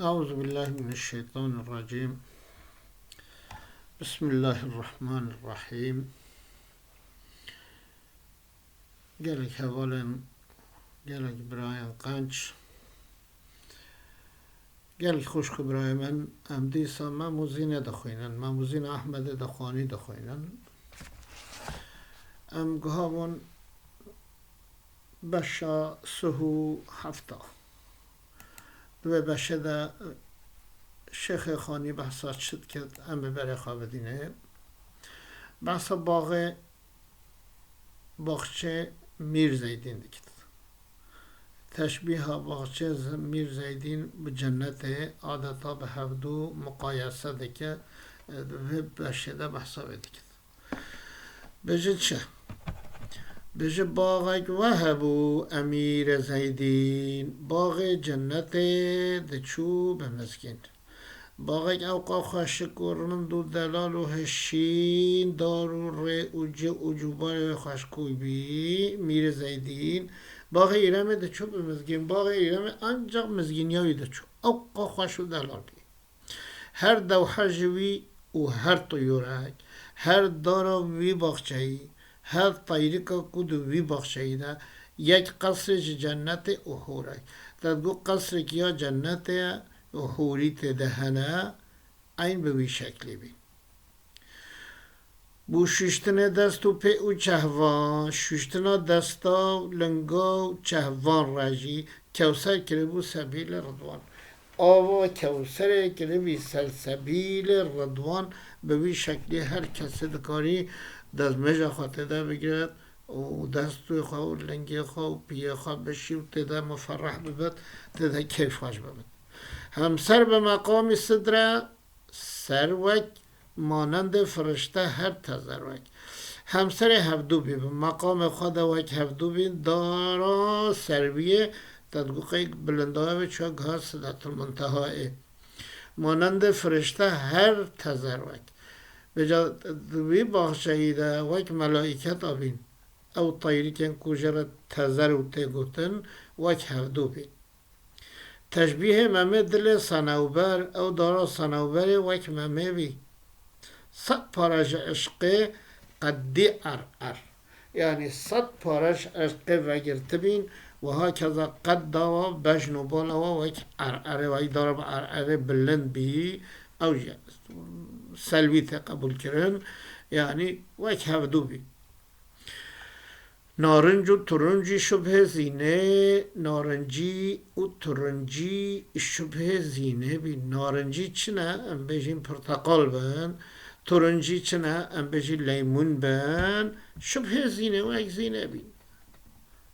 أعوذ بالله من الشيطان الرجيم. بسم الله الرحمن الرحيم. gelek hevalen gelek براين قانش gelek خوشك براي من ام ديسا ما موزين دخوينن ما موزين أحمد دخواني دخوينن ام قهاون بشا سهو حفتا دو بشه دا شیخ خانی بحثات شد که ام ببره خوابدینه بحثا باغچه میر زیدین دکت تشبیه باغچه میر زیدین به جنت عادتا به هفدو مقایسه دکه و بشه دا بحثا بدکت بجد چه؟ بجه باغک وهبو امیر زیدین باغ جنت دچو به مسکین باغک اوقا خاشکورن دو دلال و هشین دارو ری اوجوبار خاشکوی بی میر زیدین باغ ایرم دچو به مسکین باغ ایرم انجا مسکینیاوی دچو اوقا خاشو دلال بی هر دوحه جوی و هر طیورک هر دارا وی باغچه‌ای هر طیرکا کدو وی باغچه‌ای ده یک قصر جنت احورک تدگو قصر کیا جنت احوری تدهنه این به وی شکلی بی بو ششتنه دستو پی او چهوان ششتنا دستا لنگا و چهوان راجی کوسر کربو سبیل رضوان آوا کوسر کربی سلسبیل رضوان به وی شکلی هر کسی دکاری دزمجا خواهد ده بگیرد و دستوی خواه و لنگی خواه و پیه خواه بشی و تده مفرح ببد تده کیف خوش ببد همسر به مقام صدره سروک مانند فرشته هر تزروک همسر هفدو بی به مقام خود وک هفدو بی دارا سرویه تدگوقی بلندهای به چوک ها صدت المنتهائه مانند فرشته هر تزروک بجا دوی باغچه‌ای ده وک ملائکت آبین او طیری کن کجرت تزر و تگوتن وک هفدو بین تشبیه ممه دل صنوبر او دارا صنوبر وک ممه بی صد پارش عشقه قدی ار یعنی صد پارش عشقه وگرت بین و ها کذا قد داوا بجنو بالا وک ار وی دارا با ار بلند بی او سلوی قبول کرن یعنی وک هفدو بی نارنج و ترنجی شبه زینه نارنجی و ترنجی شبه زینه بی نارنجی چنه ام بجین پرتقال بن ترنجی چنه ام بجین لیمون بن شبه زینه و اک زینه بی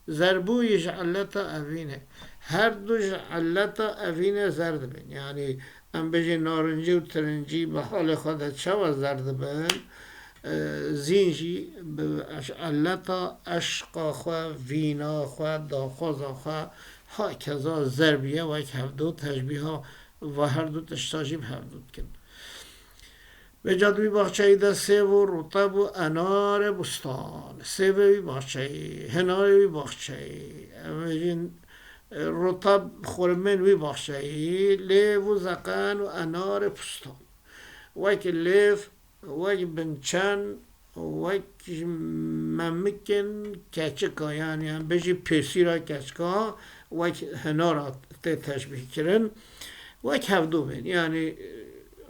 زربوی جعلتا اوینه هر دو جعلتا اوینه زرد بین یعنی ام بجین نارنجی و ترنجی به حال خودت شو زرد بن زینجی علتا عشقا خواه وینا خواه داخوزا خواه ها کذا زربیه و یک هفدو تشبیه ها و هر دو تشتاجیم هفدود کن به جادوی باغچه‌ای ده سیب و رطب و انار بستان سیبوی باغچه‌ای هناروی باغچه‌ای رطب خورمنوی باغچه‌ای لیو و زقن و انار بستان وک لیف وک بنچن وک ممکن کچکا یعنی هم بجی پیسی را کچکا وک هنارا تشبیه کرن وک هفدو بین یعنی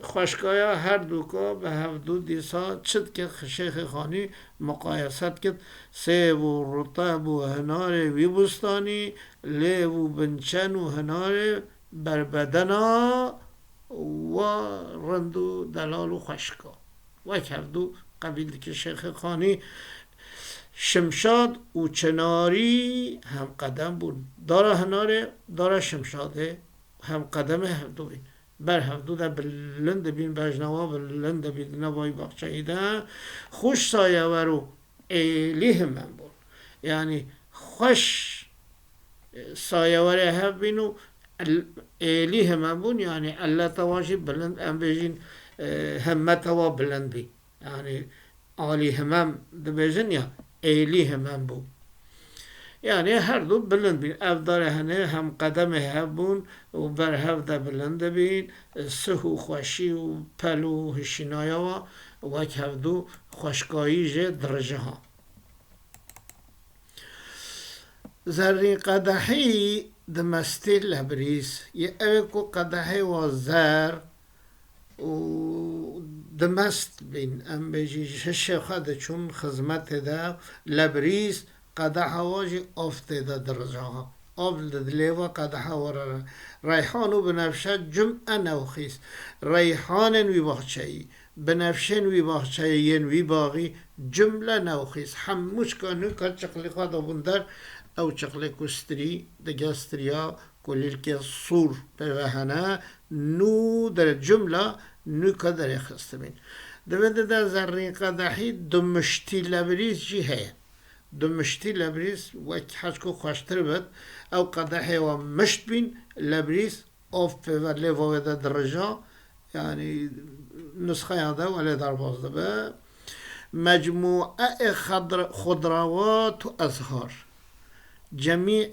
خوشکایا هر دوکا به هفدو دیسا چد که شیخ خانی مقایست کد سیب و رطب و هنار وی بستانی لیو و بنچن و هنار بربدنا و رندو دلال و خوشکا وک هفدو قبیل که شیخ خانی شمشاد و چناری هم قدم بود داره هناره داره شمشاده هم قدم هفدو بین بر هفدو ده بلند بین بجنوا بلند بین نوای باغچه‌ای ده خوش سایه ورو ایلی من بود یعنی خوش سایه وره هف بینو ایلی من بود یعنی الله تواشی بلند ام بجین همت و بلند بی یعنی عالی همم دبیجن یا ایلی همم بو یعنی هر دو بلند بین اف داره هنه هم قدم هبون و بر هف ده بلند بین سهو خوشی و پلو هشینایا و وک هف دو خوشگاهی جه درجه ها زرین قدحی دمستی لبریز یه اوه کو قدحی و زر و دمست بین ام بجی ششه ده چون خدمت ده لبریز قدح واجی افته ده درجه ها آب دلیوا قدح ورره ریحانو بنفشه جمعه نوخیس ریحان وی باغچه‌ای بنفشن وی باغچه‌ین وی باغی جمله نوخیس هموش کنو که چقلی خواهد بندر او چقلی کستری دگستریا کلیل که صور به وحنه نو در جمله نو که در خسته بین دویده در زرین قدحی دمشتی لبریز جی هیه دمشتی لبریز وک حجکو خوشتر بد او قدحی و مشت بین لبریز آف و لیواوه در درجه یعنی نسخه یاده ولی در بازده به مجموعه خضروات و ازهار جمیع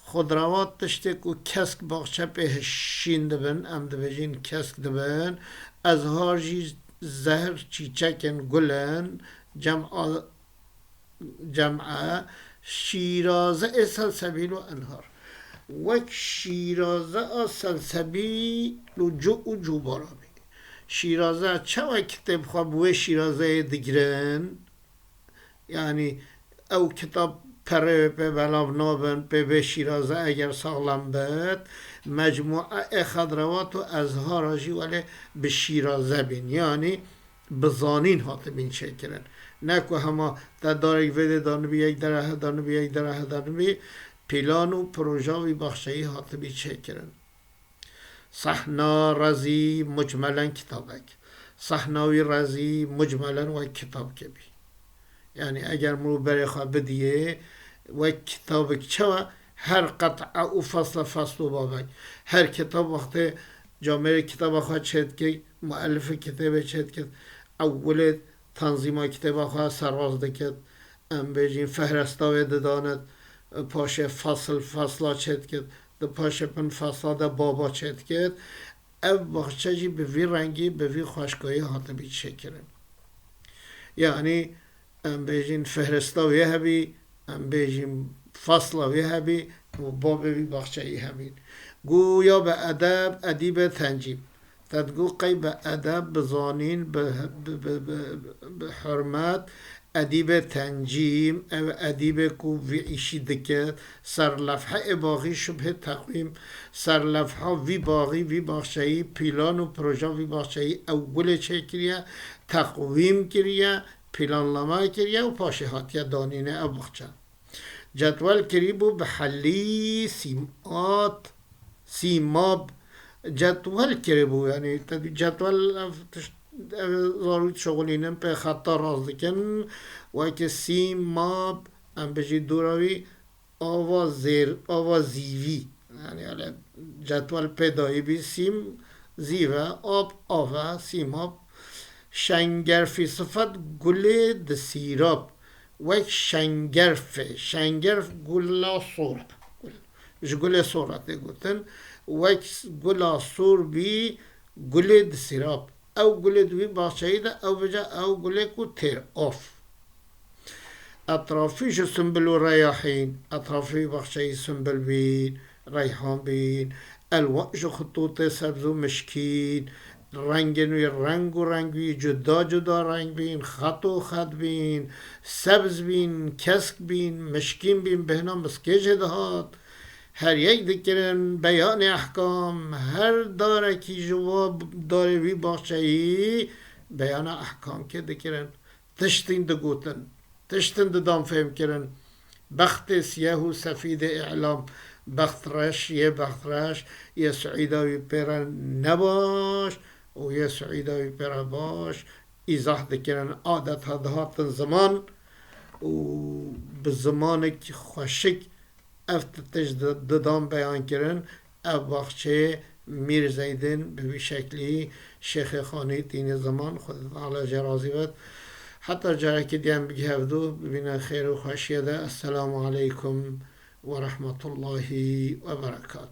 خضروات تشتی که کسک باغچه پیشین دبن ام دبجین کسک دبن ازهار جی زهر چیچکن گلن جمعه شیرازه سلسبیل و انهار وک شیرازه سلسبیل و جو بارابی شیرازه چه وقت کتاب خواب و شیرازه دگرن یعنی او کتاب پره به بلاو نابن به شیرازه اگر ساغلم بد مجموعه خضروات و ازهار آجی ولی به شیرازه بین یعنی بزانین هات بین شکرن نکو همه در دارک ویده دانبی یک دره دانبی یک دره دانبی پیلان و پروژاوی بخشهی هات بین شکرن صحنا رزی مجملا کتابک صحناوی رزی مجملا و کتاب که بی یعنی اگر مرو بری خواه بدیه و کتابک چوا هر قطعه و فصل و بابک هر کتاب وقت جامعه کتاب خواه چهد که مؤلف کتاب چهد که اول تنظیم کتاب خواه سرواز دکت ام بجین فهرستاوی دداند پاشه فصل چهد که ده پاشه پن فصل ده بابا چهد که او بخشه جی به وی رنگی به وی خوشگاهی حاطه بید شکرن یعنی ام بيجين فهرستا ويهبي ام بيجين فصل ويهبي وباب بخشي هبين گویا به ادب ادیب تنجیم تدگو قی به ادب بزانین به حرمت ادیب تنجیم او ادیب کو وی ایشی دکت سر لفحه باقی شبه تقویم سر لفحه وی باقی وی بخشی پیلان و پروژه وی بخشی اول چه کریه تقویم کریه پلانلama کریه و پاشهاتیه دانینه او بخچه جدول کریبو به حلی سیماب جدول کریبو یعنی جدول ضرورت شغلینم به خطا راز دکن و که سیماب ام بجی دوراوی آوازیوی یعنی جدول پیدایی بی سیم زیوه آوه سیماب شنگرفی صفت گله د سیراب وک شنگرف گلا صور گله صورت گوتن وک گلا صور بی گله د سیراب او گله دوی باچهی ده او بجا او گله کو تیر آف اطرافیش سنبل و ریاحین اطرافی باچهی سنبل بین ریحان بین الوحش خطوط سبز و مشکین رنگ و رنگی جدا رنگ بین خط و خط بین سبز بین کسک بین مشکین بین بهنا مسکج دهات هر یک دکرن بیان احکام هر داره کی جواب داره وی باچهی بیان احکام که دکرن تشتین دگوتن تشتین دام فهم کرن بخت سیاه و سفید اعلام بخت رش یه سعیداوی پیرن نباش و یه سعیداوی پیرن باش ایزاح دکرن عادت هاتن زمان و به زمان که خوشک افتتش ددام بیان کرن او باخچه میر زیدن به شکلی شیخ خانی دین زمان خود تعالی جرازی بد حتی جاره که دیم بگی هفدو ببینه خیر و خوشیه ده. السلام علیکم و رحمت الله و برکاته.